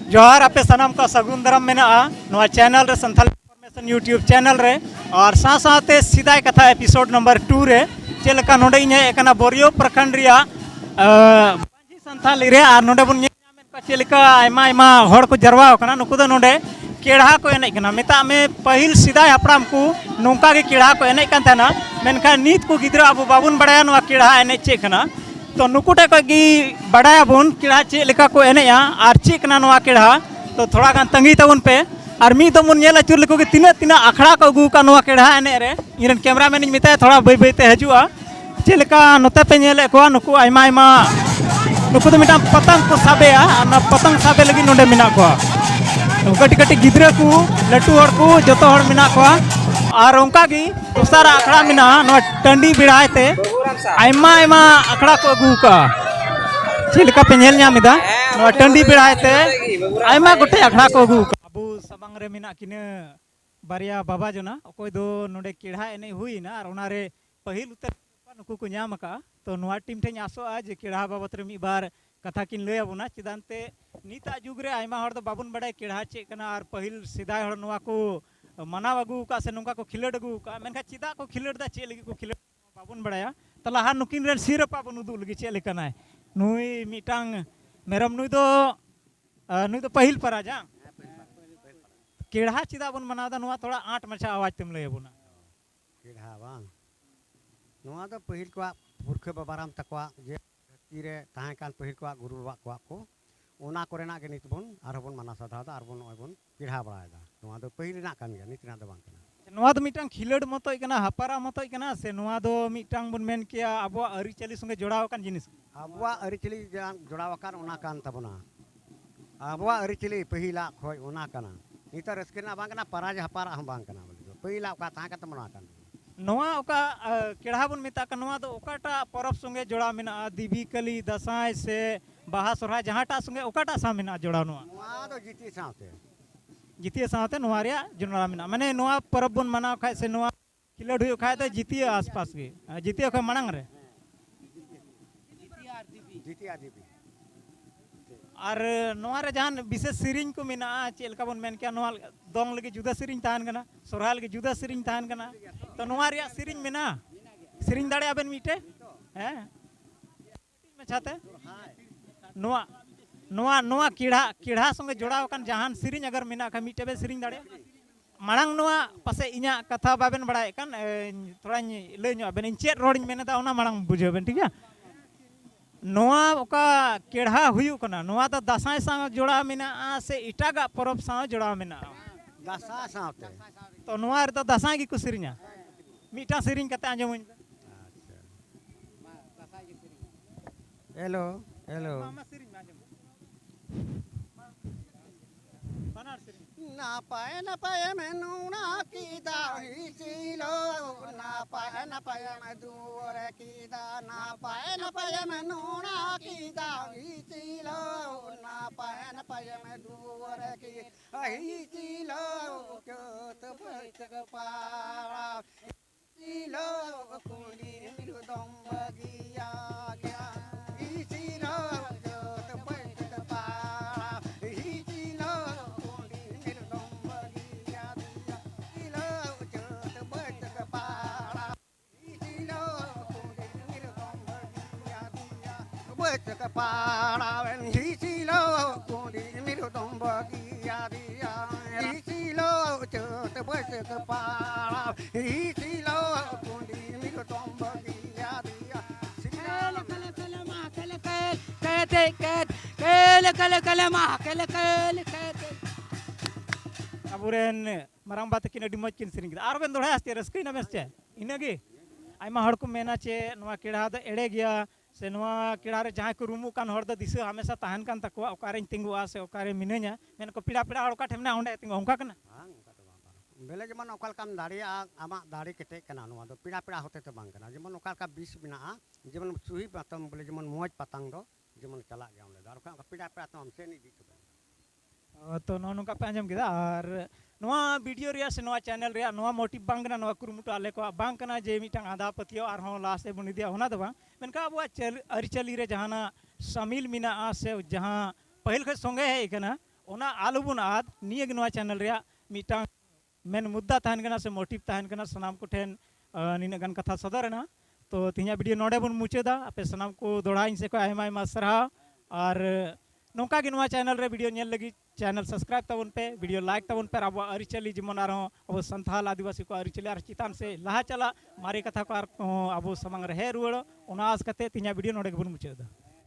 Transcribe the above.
जोहार आपे सनम का सगुन दरम मेना नवा चैनल रे संथाल इन्फॉर्मेशन यूट्यूब चैनल रे और साथ सीधा कथा एपिसोड नंबर 2 रे चेलका नोडे इन एकना बोरियो प्रखंड रिया बांजी संथाल रे और नोडे बुन ᱧᱟᱢᱮᱱ ᱠᱚ चेलका आयमा आयमा हड़ को जरवा कना नुकु दो नोडे केड़ा को एने कना मेता में पहिल सीधा हपड़ाम को नोंका के केड़ा को एने कान थाना मेनखा नीत को गिद्रा अब बाबुन बड़ाया नवा केड़ा एने चे कना तो नुकुटे को गी बड़ाया बुन केड़ा चे लेका को एनेया और चे कना नवा केड़ा तो थोड़ा गान तंगी तबुन पे और मी तो मुन नेला चुर लेको तीना तीना अखड़ा को अगू का नवा केड़ा एने रे इरन कैमरामैन इन मिताय थोड़ा बै बै ते हजुआ चे लेका नोते पे नेले को नुकु आयमा आयमा नुकु तो मिटा पतंग को साबेया ना पतंग साबे लगी नोंडे मिना को कटी कटी गिद्रा को लटू हड़ को जतो हड़ मिना को और उनका की दोसर अखड़ा मिना नो टंडी बिड़ाते आयमा आयमा अखड़ा को अगू का चिलका पे नेल ᱧᱟᱢᱮᱫᱟ नो टंडी बिड़ाते आयमा गोटे अखड़ा को अगू का अबू सबंग रे मिना किने बारिया बाबा जना अकोय दो नोडे केड़ा एने हुईना और ओनारे पहिल उतर नुकु को ᱧᱟᱢ का तो नोआ टीम ठे आसोआ जे केड़ा बाबत रे मी बार कथा किन लय अबुना चिदानते नीता जुग रे आयमा हड़ दो बाबुन बड़ाय केड़ा चे कना और पहिल सिदाय हड़ नोआ को मनाव अगू का से नोंका को खिलड़ अगू का मेनखा चिदा को खिलड़ दा चे लगी को खिलड़ बाबुन बड़ाया तला हा नुकिन रे सिरपा बन उदु लगी चे लेकनाय नुई मिटांग मेरम नुई दो पहिल परा जा केड़ा चिदा बन मनादा नोआ थोड़ा आठ मछा आवाज तुम लय अबुना केड़ा बांग नोआ दो पहिल को पुरखे बाबाराम तकवा जे तीरे ताहे कान पहिल को गुरु बाबा को ओना कोरेना के नित बन आर बन माना साधा दा आर बन ओय बन केड़ा बड़ायदा नोआ दो पहिल ना कान गया नितना दो बांग कना नोआ दो मिटांग खिलड़ मतोय कना हपारा मतोय कना से नोआ दो मिटांग बन मेन किया अबो अरि चली संगे जोड़ाव कान जिनिस अबवा अरि चली जोड़ाव कान ओना कान तबना अबवा अरि चली पहिला खोय ओना कना निता रस्केना बांग कना पराज हपारा हम बांग कना बोले पहिला का ताहे का तमना कान नोआ ओका केड़ा बन मिता का नोआ दो ओकाटा परब संगे जोड़ा मिना दिबी कली दसाई से बाहा सोरहा जहाटा संगे ओकाटा सा मिना जोड़ा नोआ दो जितिया साथे नोआ रिया जोड़ा मिना माने नोआ परब बन मनाव खाय से नोआ खिलड़ हुयो खाय तो जितिया आसपास गे जितिया खय मणंग रे जितिया दिबी और नोआ रे जहान विशेष सिरिंग को मिना चेलका बन मेन के नोआ दोंग लगे जुदा सिरिंग ताहन कना सोरहा लगे जुदा सिरिंग ताहन कना तो नोआ रिया सिरिंग मिना सिरिंग दाड़े आबेन मीटे हैं में छाते नोआ नोआ नोआ कीड़ा संगे जोड़ाव कान जहान सिरिंग अगर मिना का मीटे बे सिरिंग दाड़े मांग नोआ पासे इना कथा बाबेन बड़ाय कान थोड़ा लय ᱧᱚᱜ बेन इन चेत रोडिंग मेनेदा ओना मांग बुझेबेन ठीक है नोआ ओका केड़ा हुयु कना नोआ तो दसाई सा जोड़ा मिना से इटागा परब सा जोड़ा मिना दसा साथे तो नोआ रे तो दसाई की कुसिरिया मीटा सिरिंग कते आंजमइन हेलो हेलो मामा सिरिंग आंजम बनार सिरिंग ना पाए मैं नूना की दाही चीलो ना पाए मैं दूर की दा ना पाए मैं नूना की दाही चीलो ना पाए मैं दूर की ही चीलो जोत बैठ पारा चीलो कुली मिलु दम बगिया गया ही चीलो जोत बैठ पारा ही चीलो para hicilo kundi miru tombagi dia hicilo te pues que para hicilo kundi miru tombagi dia kala ma aburen marang bata kin adi moj kin siring ar ben dohai aste raskai na mesche inage Aima हड़ को मेना चे नोआ केड़ा the एड़े गया से नोआ केड़ा रे जहां को रूमु कान हड़ द दिसे हमेशा ताहन कान तकवा ओकारे तिंगुआ से ओकारे मिने냐 मेन को पीड़ा पीड़ा हड़ का ठेमना होंडे तिंगु ओंका कना बेले जमन ओकल काम दाड़ी आमा दाड़ी केटे कना नोआ दो पीड़ा पीड़ा होते तो बांग कना जमन ओकल का 20 बिना जमन सुही पतम बोले जमन मोज पतंग दो जमन चला गया हमले दार का पीड़ा पीड़ा तो हमसे नहीं जीत तो नो नुका पे आंजम किदा और नोआ वीडियो रिया से नोआ चैनल रिया नोआ मोटिव बांगना नोआ कुरुमुटु आले को बांग कना जे मिटांग आधा पतियो और हो लास्ट बुनी दिया होना दबा मेनका अबुआ अरिचली रे जहाना शामिल मिना से जहां पहिल खे संगे है कना ओना आलू बन आद निये गे नवा चैनल रे मिटांग मेन मुद्दा तहन कना से मोटिव तहन कना सनाम को ठेन निना गन कथा सदरना तो तिहिया वीडियो नोडे बन मुचादा आपे सनाम को दोड़ा इन से को आयमा आयमा सरहा और नौका गे नवा चैनल रे वीडियो नेल लगी चैनल सब्सक्राइब तबन पे वीडियो लाइक तबन पे अब अरिचली जेमन आरो अब संथाल आदिवासी को अरिचली और चितान से लहा चला मारे कथा को अब समंग रे हे रुवाड़ो ओना आस कते तिहिया वीडियो नोडे गे बन मुचादा।